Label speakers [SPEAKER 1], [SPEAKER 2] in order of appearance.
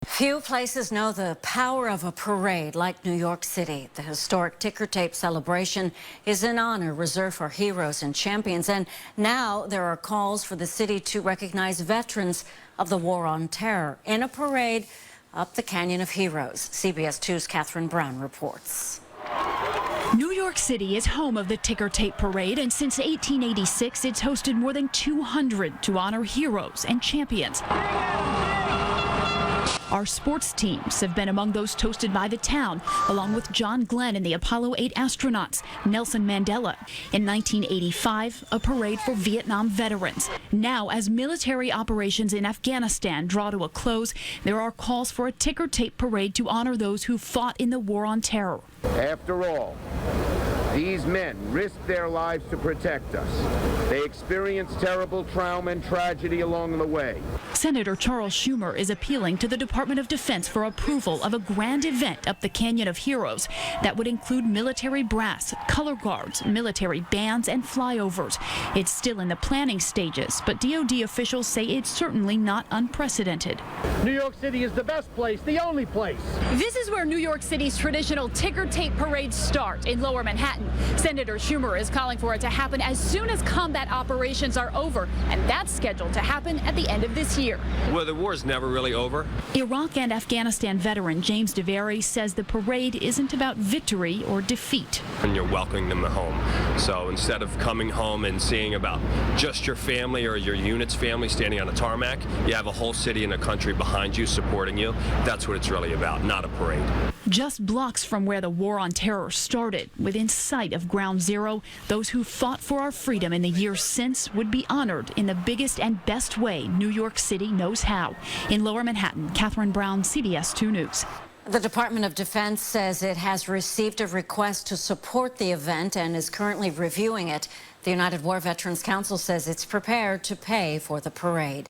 [SPEAKER 1] Few places know the power of a parade like New York City. The historic ticker tape celebration is an honor reserved for heroes and champions. And now there are calls for the city to recognize veterans of the War on Terror in a parade up the Canyon of Heroes. CBS 2's Catherine Brown reports.
[SPEAKER 2] New York City is home of the ticker tape parade, and since 1886, it's hosted more than 200 to honor heroes and champions. Our sports teams have been among those toasted by the town, along with John Glenn and the Apollo 8 astronauts, Nelson Mandela. In 1985, a parade for Vietnam veterans. Now, as military operations in Afghanistan draw to a close, there are calls for a ticker tape parade to honor those who fought in the War on Terror.
[SPEAKER 3] After all, these men risked their lives to protect us. They experienced terrible trauma and tragedy along the way.
[SPEAKER 2] Senator Charles Schumer is appealing to the Department of Defense for approval of a grand event up the Canyon of Heroes that would include military brass, color guards, military bands, and flyovers. It's still in the planning stages, but DoD officials say it's certainly not unprecedented.
[SPEAKER 4] New York City is the best place, the only place.
[SPEAKER 2] This is where New York City's traditional ticker tape parades start, in Lower Manhattan. Senator Schumer is calling for it to happen as soon as combat operations are over, and that's scheduled to happen at the end of this year.
[SPEAKER 5] Well, the war is never really over.
[SPEAKER 2] Iraq and Afghanistan veteran James DeVary says the parade isn't about victory or defeat.
[SPEAKER 5] And you're welcoming them home. So instead of coming home and seeing about just your family or your unit's family standing on a tarmac, you have a whole city and a country behind you supporting you. That's what it's really about, not a parade.
[SPEAKER 2] Just blocks from where the War on Terror started, within sight of Ground Zero, those who fought for our freedom in the years since would be honored in the biggest and best way New York City knows how. In Lower Manhattan, Catherine Brown, CBS 2 News.
[SPEAKER 1] The Department of Defense says it has received a request to support the event and is currently reviewing it. The United War Veterans Council says it's prepared to pay for the parade.